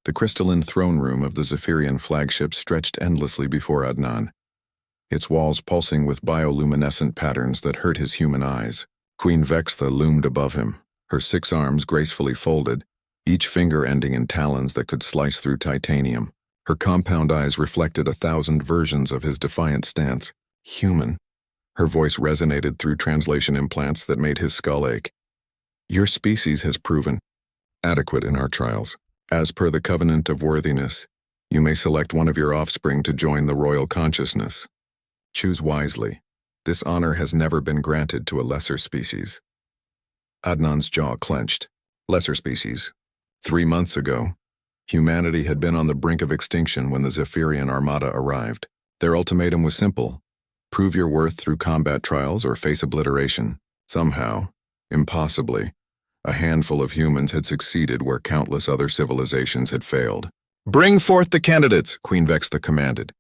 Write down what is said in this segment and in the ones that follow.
The crystalline throne room of the Zephyrian flagship stretched endlessly before Adnan, its walls pulsing with bioluminescent patterns that hurt his human eyes. Queen Vextha loomed above him, her 6 arms gracefully folded, each finger ending in talons that could slice through titanium. Her compound eyes reflected 1,000 versions of his defiant stance. Human. Her voice resonated through translation implants that made his skull ache. Your species has proven adequate in our trials. As per the covenant of worthiness, you may select one of your offspring to join the royal consciousness. Choose wisely. This honor has never been granted to a lesser species. Adnan's jaw clenched. Lesser species. 3 months ago, humanity had been on the brink of extinction when the Zephyrian armada arrived. Their ultimatum was simple: prove your worth through combat trials or face obliteration. Somehow, impossibly, a handful of humans had succeeded where countless other civilizations had failed. Bring forth the candidates, Queen Vextha commanded.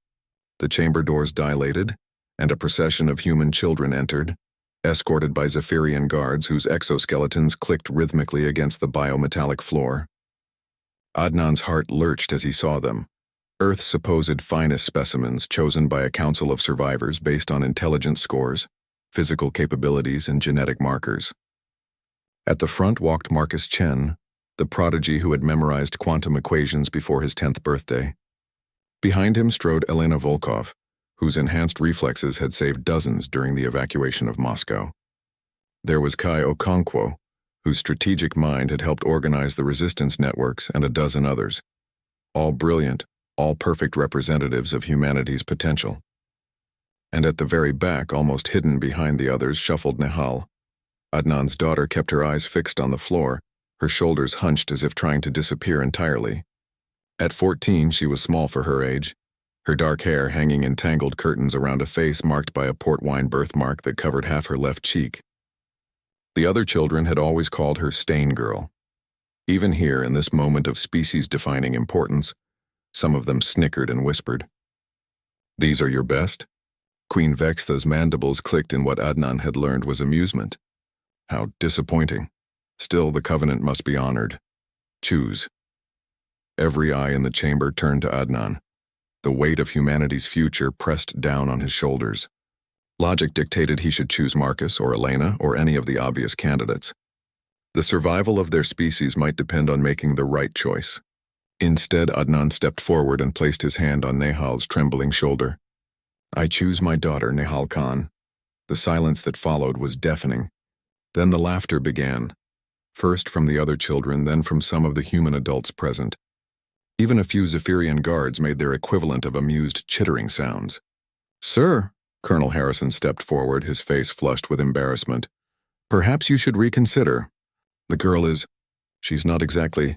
The chamber doors dilated, and a procession of human children entered, escorted by Zephyrian guards whose exoskeletons clicked rhythmically against the biometallic floor. Adnan's heart lurched as he saw them, Earth's supposed finest specimens chosen by a council of survivors based on intelligence scores, physical capabilities, and genetic markers. At the front walked Marcus Chen, the prodigy who had memorized quantum equations before his 10th birthday. Behind him strode Elena Volkov, whose enhanced reflexes had saved dozens during the evacuation of Moscow. There was Kai Okonkwo, whose strategic mind had helped organize the resistance networks, and a dozen others. All brilliant, all perfect representatives of humanity's potential. And at the very back, almost hidden behind the others, shuffled Nehal. Adnan's daughter kept her eyes fixed on the floor, her shoulders hunched as if trying to disappear entirely. At 14, she was small for her age, her dark hair hanging in tangled curtains around a face marked by a port wine birthmark that covered half her left cheek. The other children had always called her Stain Girl. Even here, in this moment of species-defining importance, some of them snickered and whispered. These are your best? Queen Vextha's mandibles clicked in what Adnan had learned was amusement. How disappointing. Still, the covenant must be honored. Choose. Every eye in the chamber turned to Adnan. The weight of humanity's future pressed down on his shoulders. Logic dictated he should choose Marcus or Elena or any of the obvious candidates. The survival of their species might depend on making the right choice. Instead, Adnan stepped forward and placed his hand on Nehal's trembling shoulder. I choose my daughter, Nehal Khan. The silence that followed was deafening. Then the laughter began, first from the other children, then from some of the human adults present. Even a few Zephyrian guards made their equivalent of amused chittering sounds. Sir, Colonel Harrison stepped forward, his face flushed with embarrassment. Perhaps you should reconsider. The girl is... She's exactly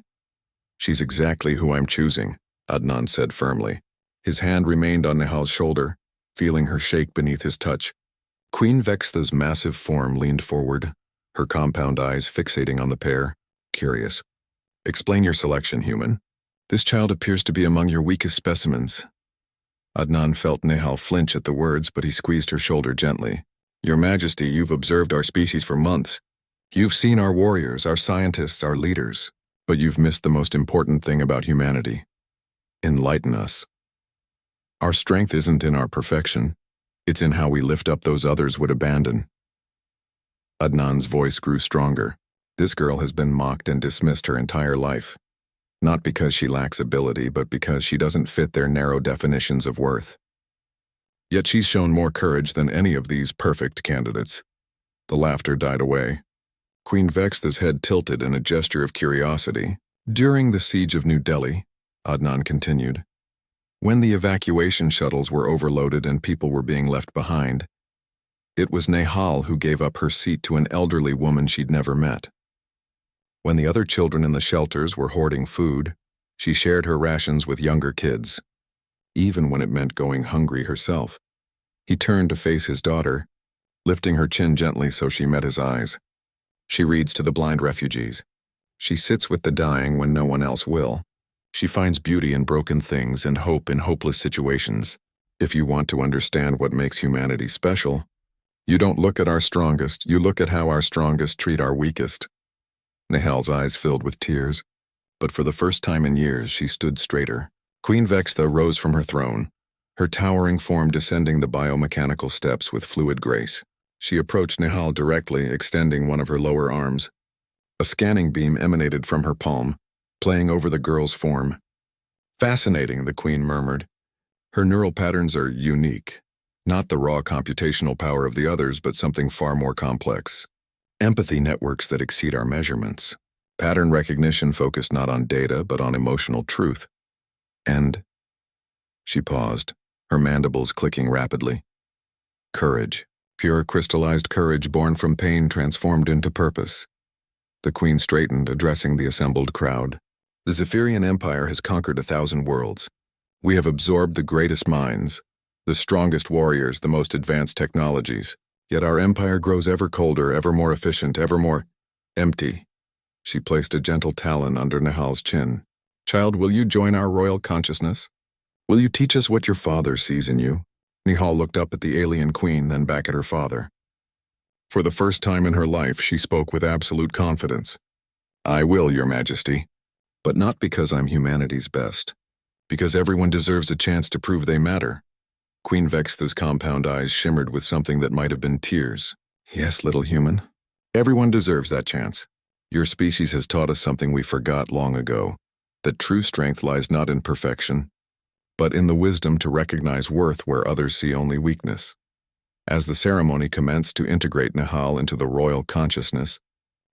who I'm choosing, Adnan said firmly. His hand remained on Nehal's shoulder, feeling her shake beneath his touch. Queen Vextha's massive form leaned forward, her compound eyes fixating on the pair, curious. Explain your selection, human. This child appears to be among your weakest specimens. Adnan felt Nehal flinch at the words, but he squeezed her shoulder gently. Your Majesty, you've observed our species for months. You've seen our warriors, our scientists, our leaders, but you've missed the most important thing about humanity. Enlighten us. Our strength isn't in our perfection. It's in how we lift up those others would abandon. Adnan's voice grew stronger. This girl has been mocked and dismissed her entire life. Not because she lacks ability, but because she doesn't fit their narrow definitions of worth. Yet she's shown more courage than any of these perfect candidates. The laughter died away. Queen Vextha's head tilted in a gesture of curiosity. During the siege of New Delhi, Adnan continued, when the evacuation shuttles were overloaded and people were being left behind, it was Nehal who gave up her seat to an elderly woman she'd never met. When the other children in the shelters were hoarding food, she shared her rations with younger kids, even when it meant going hungry herself. He turned to face his daughter, lifting her chin gently so she met his eyes. She reads to the blind refugees. She sits with the dying when no one else will. She finds beauty in broken things and hope in hopeless situations. If you want to understand what makes humanity special, you don't look at our strongest, you look at how our strongest treat our weakest. Nehal's eyes filled with tears. But for the first time in years, she stood straighter. Queen Vextha rose from her throne, her towering form descending the biomechanical steps with fluid grace. She approached Nihal directly, extending one of her lower arms. A scanning beam emanated from her palm, playing over the girl's form. "Fascinating," the queen murmured. "Her neural patterns are unique. Not the raw computational power of the others, but something far more complex. Empathy networks that exceed our measurements. Pattern recognition focused not on data, but on emotional truth. And..." She paused, her mandibles clicking rapidly. "Courage. Pure crystallized courage born from pain transformed into purpose." The queen straightened, addressing the assembled crowd. "The Zephyrian Empire has conquered 1,000 worlds. We have absorbed the greatest minds, the strongest warriors, the most advanced technologies. Yet our empire grows ever colder, ever more efficient, ever more empty." She placed a gentle talon under Nihal's chin. "Child, will you join our royal consciousness? Will you teach us what your father sees in you?" Nihal looked up at the alien queen, then back at her father. For the first time in her life, she spoke with absolute confidence. "I will, Your Majesty. But not because I'm humanity's best. Because everyone deserves a chance to prove they matter." Queen Vextha's compound eyes shimmered with something that might have been tears. "Yes, little human. Everyone deserves that chance. Your species has taught us something we forgot long ago, that true strength lies not in perfection, but in the wisdom to recognize worth where others see only weakness." As the ceremony commenced to integrate Nihal into the royal consciousness,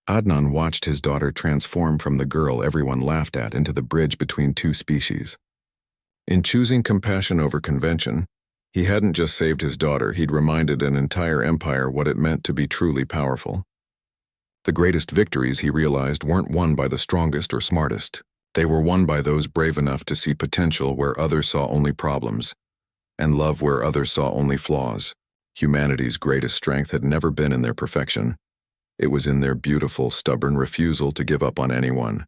Adnan watched his daughter transform from the girl everyone laughed at into the bridge between two species. In choosing compassion over convention, he hadn't just saved his daughter, he'd reminded an entire empire what it meant to be truly powerful. The greatest victories, he realized, weren't won by the strongest or smartest. They were won by those brave enough to see potential where others saw only problems, and love where others saw only flaws. Humanity's greatest strength had never been in their perfection. It was in their beautiful, stubborn refusal to give up on anyone,